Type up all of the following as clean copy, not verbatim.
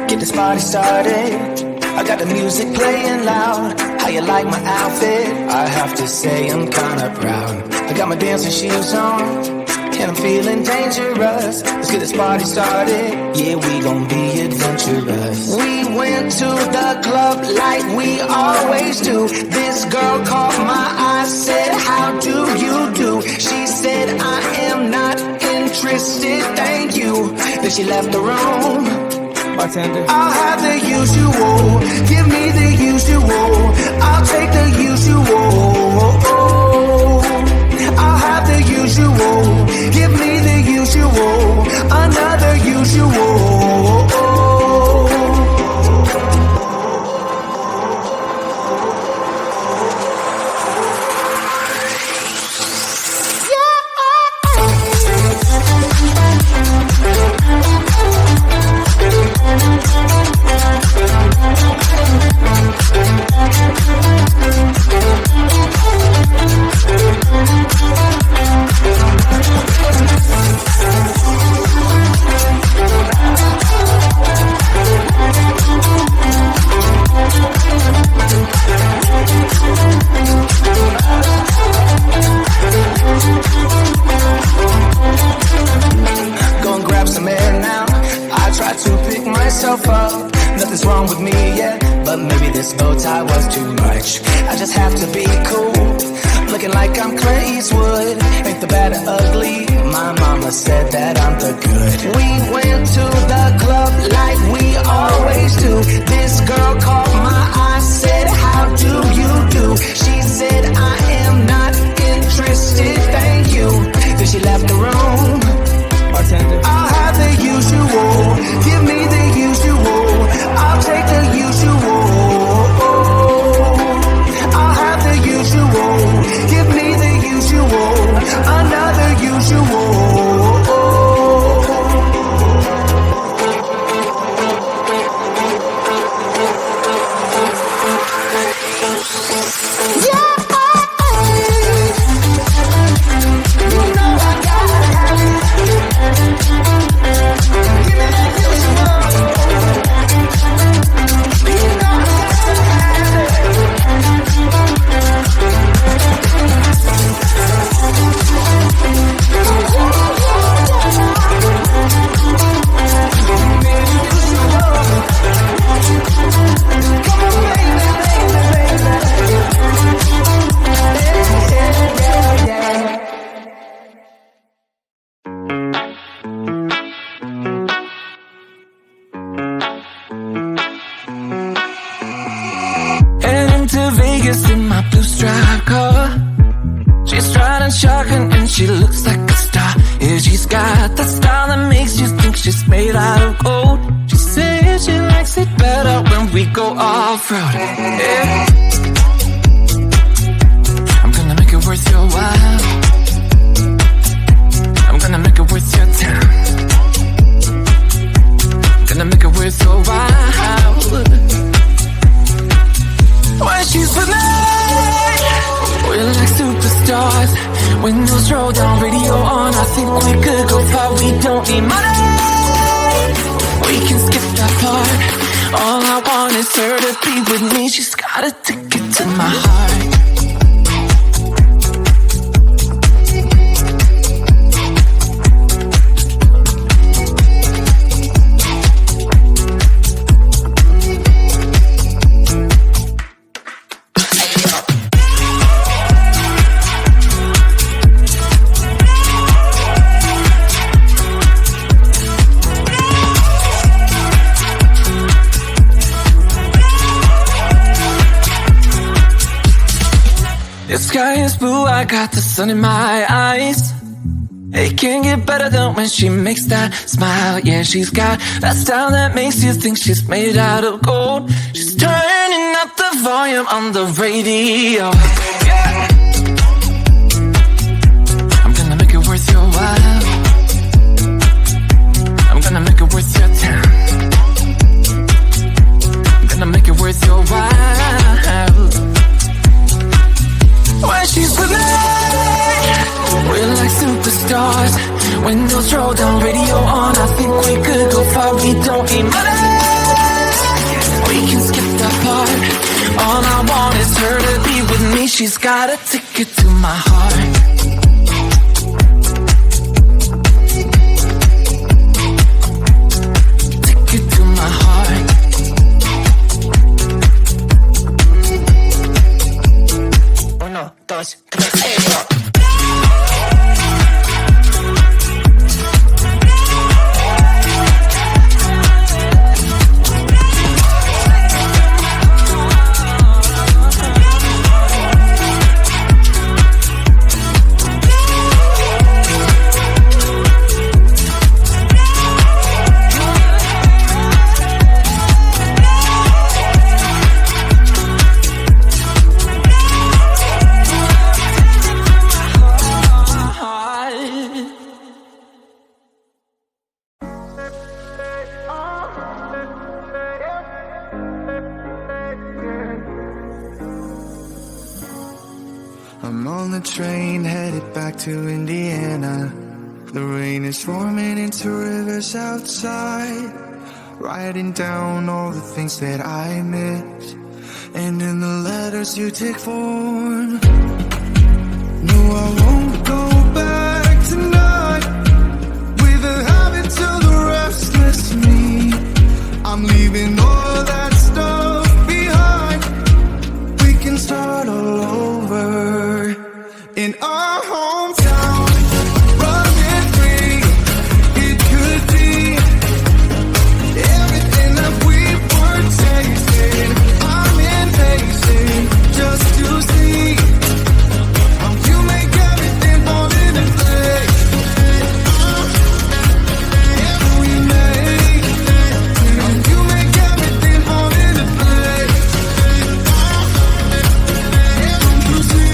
Get this party started. I got the music playing loud. How you like my outfit? I have to say I'm kinda proud. I got my dancing shoes on, and I'm feeling dangerous. Let's get this party started. Yeah, we gon' be adventurous. We went to the club like we always do. This girl caught my eye, said, how do you do? She said, I am not interested, thank you. Then she left the room. Bartender. I'll have the usual. Give me the usual. I'll take the usual. I'll have the usual. Give me the usual. Another usual. Up. Nothing's wrong with me yet, but maybe this bow tie was too much. I just have to be cool, looking like I'm Clint Eastwood. Ain't the bad or ugly, my mama said that I'm the good. We went to the club like we always do. This girl caught my eye, said, how do you do? She said, I am not interested, thank you. Then she left the room. Bartender. I'll have the usual. Give me the usual. I'll take the usual. I'll have the usual. Give me the usual. Another usual. In my blue striped car, she's riding shotgun and she looks like a star. Yeah, she's got that style that makes you think she's made out of gold. She says she likes it better when we go off-road. Yeah. I'm gonna make it worth your while. I'm gonna make it worth your time. Gonna make it worth your while. When she's with me, we're like superstars. Windows roll down, radio on. I think we could go far. We don't need money, we can skip that part. All I want is her to be with me. She's got a ticket to my heart. The sky is blue, I got the sun in my eyes. It can't get better than when she makes that smile. Yeah, she's got that style that makes you think she's made out of gold. She's turning up the volume on the radio. Yeah. I'm gonna make it worth your while. I'm gonna radio on. I think we could go far, we don't need money. We can skip that part. All I want is her to be with me. She's got a ticket to my heart. Ticket to my heart. Uno, dos, tres, go. I'm on the train headed back to Indiana. The rain is forming into rivers outside, writing down all the things that I miss, and in the letters you take form. No, I won't go back tonight with a habit to the restless me. I'm leaving all that stuff behind. We can start all over in our hometown, running free. It could be everything that we were chasing. I'm impatient just to see how you make everything fall into place. Every make how you make everything fall into place. You see,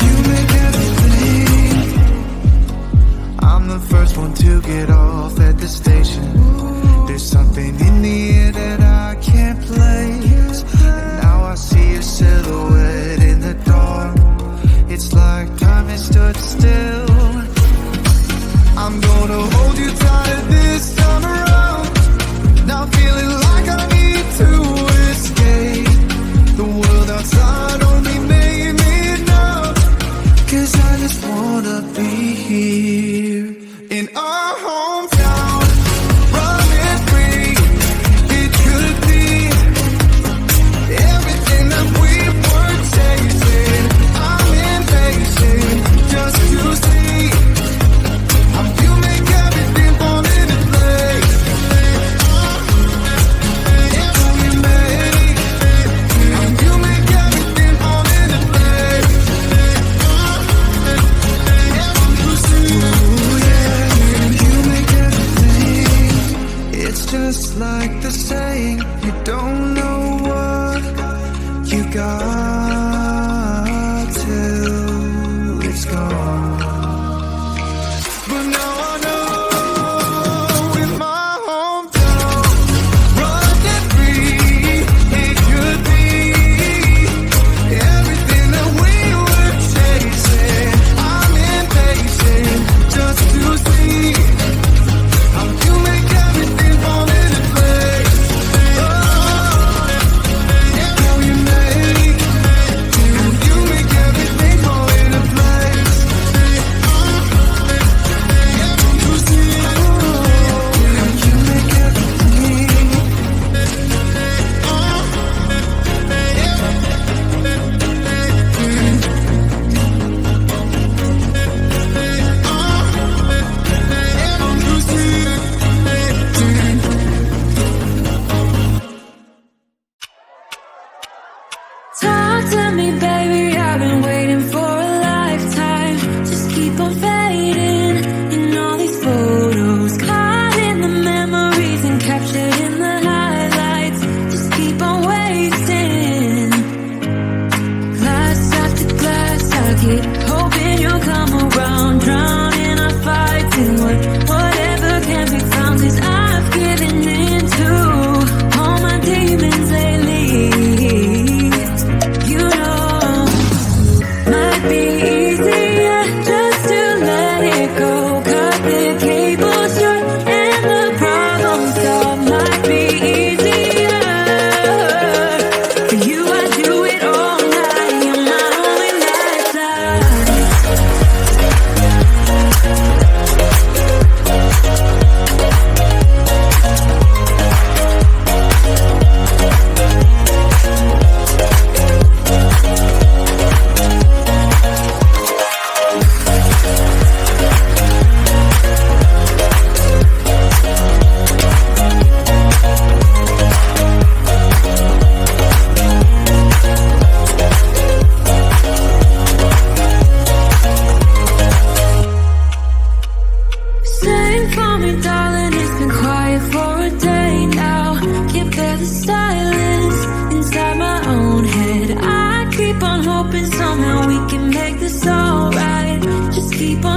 you make everything. I'm the first one to get off at the station. There's something in the air that I can't place, and now I see a silhouette in the dark. It's like time has stood still. I'm gonna hold you tight this time around. Now feeling like I need to escape. The world outside only made me numb, 'cause I just wanna be here in our hometown, running free. It could be everything that we were chasing. I'm impatient just to see how you make everything fall into place. Every make how you make everything fall into place. You make everything. It's just like the saying, you don't know what you got till it's gone. But now I know in my hometown, running free, it could be everything that we were chasing. I'm impatient just to see how you make everything fall into place. Oh,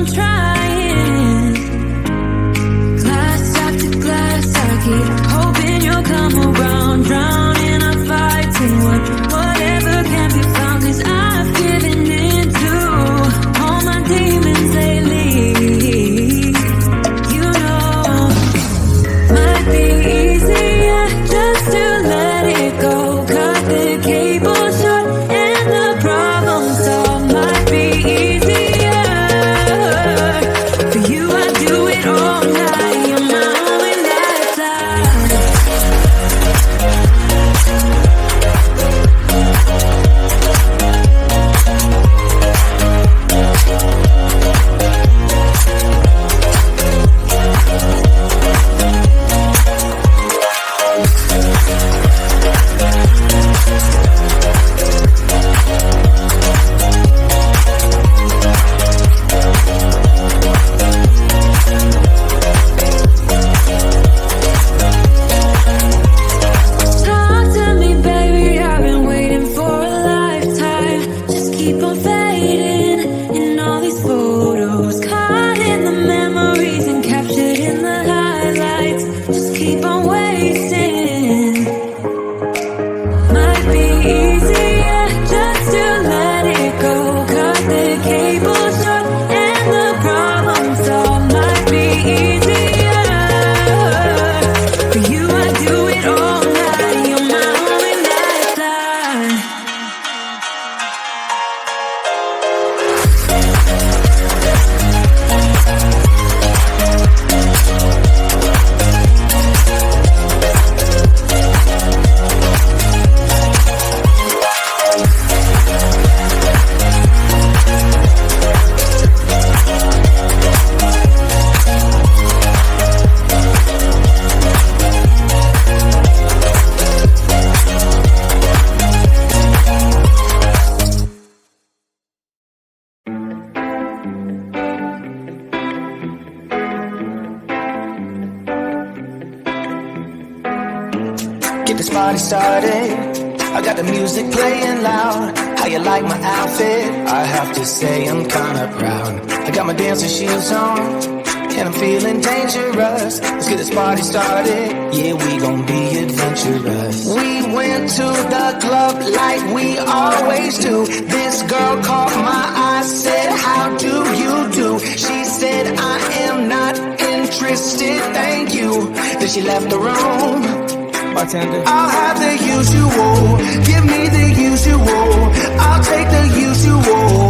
I'm trying. Glass after glass, I keep hoping you'll come around. Drowning, I'm fighting whatever can be found. 'Cause I've given in to all my demons lately. You know, might be easier just to let it go. Cut the cable short and the problem solved. Might be easier for you. I do it all night. You're my only lifeline. Talk to me, baby, I've been waiting for a lifetime. Just keep on fading in all these photos, caught in the memories and captured in the highlights. Just keep on wasting. Might be easier just to let it go. Cut the cable short and the problem solved. Might be easier for you. I do it all night. You're my only lifeline. Get this party started. I got the music playing loud. How you like my outfit? I have to say I'm kinda proud. I got my dancing shoes on, and I'm feeling dangerous. Let's get this party started. Yeah, we gon' be adventurous. We went to the club like we always do. This girl caught my eye, said, how do you do? She said, I am not interested, thank you. Then she left the room. Bartender, I'll have the usual. Give me the usual. I'll take the usual.